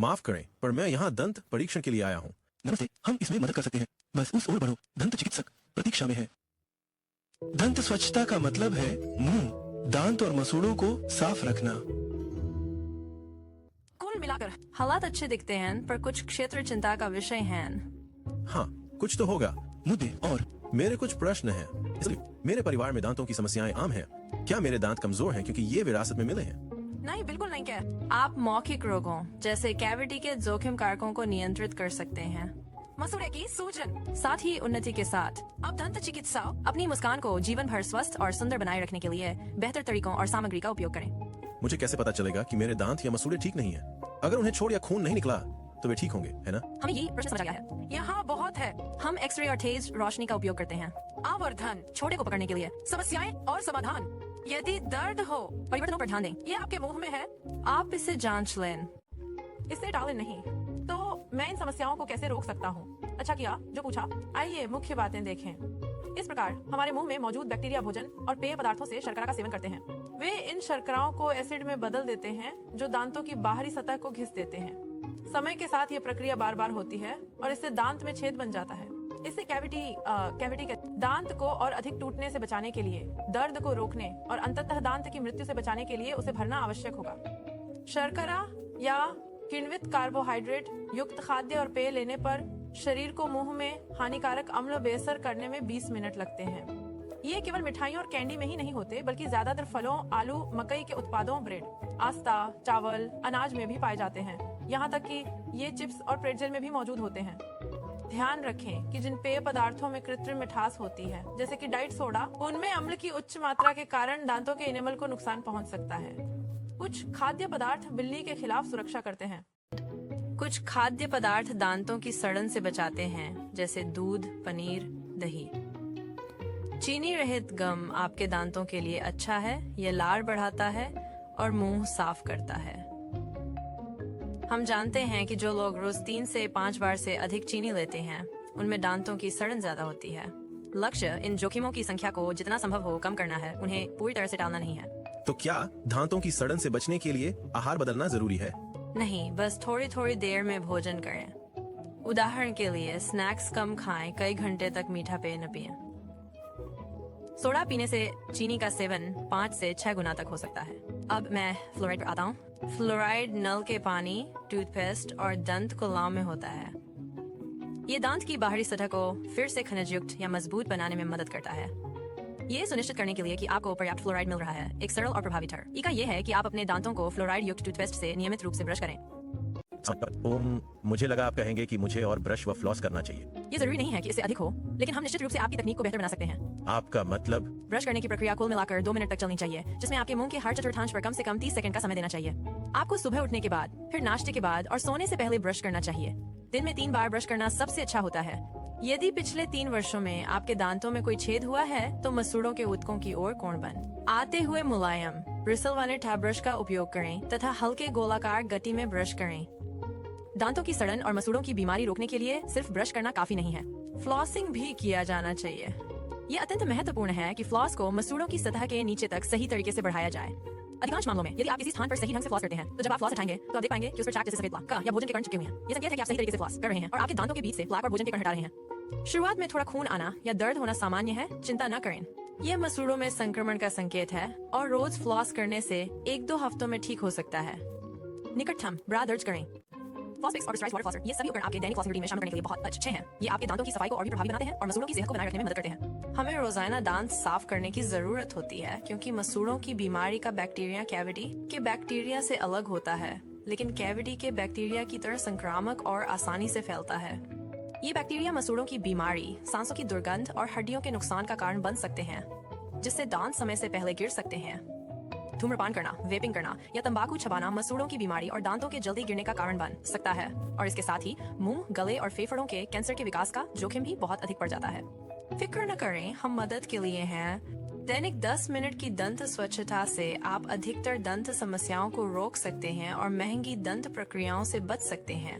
माफ करें, पर मैं यहाँ दंत परीक्षण के लिए आया हूँ। नमस्ते, हम इसमें मदद कर सकते हैं। बस उस ओर बढ़ो। दंत चिकित्सक प्रतीक्षा में है। दंत स्वच्छता का मतलब है मुंह, दांत और मसूड़ों को साफ रखना। कुल मिलाकर हालात अच्छे दिखते हैं, पर कुछ क्षेत्र चिंता का विषय हैं। हाँ, कुछ तो होगा। मुद्दे और मेरे कुछ प्रश्न हैं। मेरे परिवार में दांतों की समस्याएं आम हैं। क्या मेरे दांत कमजोर हैं क्योंकि ये विरासत में मिले हैं? नहीं, बिल्कुल नहीं। क्या आप मौखिक रोगों जैसे कैविटी के जोखिम कारकों को नियंत्रित कर सकते हैं। मसूड़े की सूजन साथ ही उन्नति के साथ अब दंत चिकित्सा अपनी मुस्कान को जीवन भर स्वस्थ और सुंदर बनाए रखने के लिए बेहतर तरीकों और सामग्री का उपयोग करें। मुझे कैसे पता चलेगा कि मेरे दांत या मसूड़े ठीक नहीं है? अगर उन्हें छोड़ या खून नहीं निकला तो वे ठीक होंगे, है ना? हमें ये प्रश्न समझ आ गया है। यहाँ बहुत है। हम एक्सरे और तेज रोशनी का उपयोग करते हैं आवर्धन छोटे को पकड़ने के लिए। समस्याएं और समाधान। यदि दर्द हो, परिवर्तनों पर ध्यान दें। ये आपके मुंह में है, आप इसे जांच लें, इसे टालें नहीं। तो मैं इन समस्याओं को कैसे रोक सकता हूँ? अच्छा किया जो पूछा। आइए मुख्य बातें देखें। इस प्रकार हमारे मुंह में मौजूद बैक्टीरिया भोजन और पेय पदार्थों से शर्करा का सेवन करते हैं। वे इन शर्कराओं को एसिड में बदल देते हैं जो दांतों की बाहरी सतह को घिस देते हैं। समय के साथ ये प्रक्रिया बार बार होती है और इससे दांत में छेद बन जाता है। इससे कैविटी के दांत को और अधिक टूटने से बचाने के लिए, दर्द को रोकने और अंततः दांत की मृत्यु से बचाने के लिए उसे भरना आवश्यक होगा। शर्करा या किण्वित कार्बोहाइड्रेट युक्त खाद्य और पेय लेने पर शरीर को मुंह में हानिकारक अम्ल बेअसर करने में 20 मिनट लगते हैं। ये केवल मिठाइयों और कैंडी में ही नहीं होते, बल्कि ज्यादातर फलों, आलू, मकई के उत्पादों, ब्रेड, आस्ता, चावल, अनाज में भी पाए जाते हैं। यहाँ तक कि ये चिप्स और प्रेटजेल में भी मौजूद होते हैं। ध्यान रखें कि जिन पेय पदार्थों में कृत्रिम मिठास होती है, जैसे कि डाइट सोडा, उनमें अम्ल की उच्च मात्रा के कारण दांतों के इनेमल को नुकसान पहुंच सकता है। कुछ खाद्य पदार्थ बिल्ली के खिलाफ सुरक्षा करते हैं। कुछ खाद्य पदार्थ दांतों की सड़न से बचाते हैं, जैसे दूध, पनीर, दही। चीनी रहित गम आपके दांतों के लिए अच्छा है। यह लार बढ़ाता है और मुंह साफ करता है। हम जानते हैं कि जो लोग रोज 3 से 5 बार से अधिक चीनी लेते हैं, उनमें दांतों की सड़न ज्यादा होती है। लक्ष्य इन जोखिमों की संख्या को जितना संभव हो कम करना है, उन्हें पूरी तरह से टालना नहीं है। तो क्या दांतों की सड़न से बचने के लिए आहार बदलना जरूरी है? नहीं, बस थोड़ी थोड़ी देर में भोजन करें। उदाहरण के लिए स्नैक्स कम खाएं, कई घंटे तक मीठा पेय न पिएं। सोडा पीने से चीनी का सेवन 5 से 6 गुना तक हो सकता है। अब मैं फ्लोराइड पर आता हूँ। फ्लोराइड नल के पानी, टूथपेस्ट और दंत कुल्लाओं में होता है। ये दांत की बाहरी सतह को फिर से खनिज युक्त या मजबूत बनाने में मदद करता है। ये सुनिश्चित करने के लिए कि आपको पर्याप्त फ्लोराइड मिल रहा है, एक सरल और प्रभावी तरीका यह है कि आप अपने दांतों को फ्लोराइड युक्त टूथपेस्ट से नियमित रूप से ब्रश करें। मुझे लगा आप कहेंगे कि मुझे और ब्रश व फ्लॉस करना चाहिए। ये जरूरी नहीं है कि इससे अधिक हो, लेकिन हम निश्चित रूप से आपकी तकनीक को बेहतर बना सकते हैं। आपका मतलब? ब्रश करने की प्रक्रिया कुल मिलाकर 2 मिनट तक चलनी चाहिए, जिसमें आपके मुंह के हर चतुर्थांश पर कम से कम 30 सेकंड का समय देना चाहिए। आपको सुबह उठने के बाद, फिर नाश्ते के बाद और सोने से पहले ब्रश करना चाहिए। दिन में 3 बार ब्रश करना सबसे अच्छा होता है। यदि पिछले 3 वर्षों में आपके दांतों में कोई छेद हुआ है, तो मसूड़ों के ऊतकों की ओर कोण बन आते हुए मुलायम ब्रिसल वाले टैब ब्रश का उपयोग करें तथा हल्के गोलाकार गति में ब्रश करें। दांतों की सड़न और मसूड़ों की बीमारी रोकने के लिए सिर्फ ब्रश करना काफी नहीं है, फ्लॉसिंग भी किया जाना चाहिए। ये अत्यंत महत्वपूर्ण है कि फ्लॉस को मसूड़ों की सतह के नीचे तक सही तरीके से बढ़ाया जाए। अधिकांश मामलों में यदि आप किसी स्थान पर सही ढंग से फ्लॉस करते हैं, तो जब आप फ्लॉस हटाएंगे तो आप देख पाएंगे कि उस पर चाक जैसे सफेद प्लाक या भोजन के कण चिपके हुए हैं। ये संकेत है कि आप सही तरीके से फ्लॉस कर रहे हैं और आपके दांतों के बीच से प्लाक और भोजन के कण हटा रहे हैं। शुरुआत में थोड़ा खून आना या दर्द होना सामान्य है, चिंता न करें। यह मसूड़ों में संक्रमण का संकेत है और रोज फ्लॉस करने से 1-2 हफ्तों में ठीक हो सकता है। निकटतम ब्रा दर्ज करें। फ्लॉसपिक्स और प्रेशराइज्ड वाटर फ्लॉसर, ये सभी उपकरण आपके दैनिक फ्लॉसिंग रूटीन में शामिल करने के लिए बहुत अच्छे हैं। ये आपके दांतों की सफाई को और भी प्रभावी बनाते हैं और मसूड़ों की सेहत को बनाए रखने में मदद करते हैं। हमें रोजाना दांत साफ करने की जरूरत होती है, क्योंकि मसूड़ों की बीमारी का बैक्टीरिया कैविटी के बैक्टीरिया से अलग होता है, लेकिन कैविटी के बैक्टीरिया की तरह संक्रामक और आसानी से फैलता है। ये बैक्टीरिया मसूड़ों की बीमारी, सांसों की दुर्गंध और हड्डियों के नुकसान का कारण बन सकते हैं, जिससे दांत समय से पहले गिर सकते हैं। धूम्रपान करना, वेपिंग करना या तंबाकू चबाना मसूड़ों की बीमारी और दांतों के जल्दी गिरने का कारण बन सकता है, और इसके साथ ही मुंह, गले और फेफड़ों के कैंसर के विकास का जोखिम भी बहुत अधिक बढ़ जाता है। फिक्र न करें, हम मदद के लिए हैं। दैनिक 10 मिनट की दंत स्वच्छता से आप अधिकतर दंत समस्याओं को रोक सकते हैं और महंगी दंत प्रक्रियाओं से बच सकते हैं।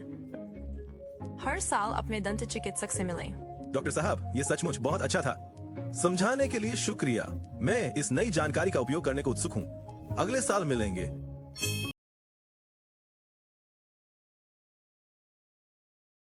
हर साल अपने दंत चिकित्सक से मिलें। डॉक्टर साहब, ये सचमुच बहुत अच्छा था। समझाने के लिए शुक्रिया। मैं इस नई जानकारी का उपयोग करने को उत्सुक हूँ। अगले साल मिलेंगे।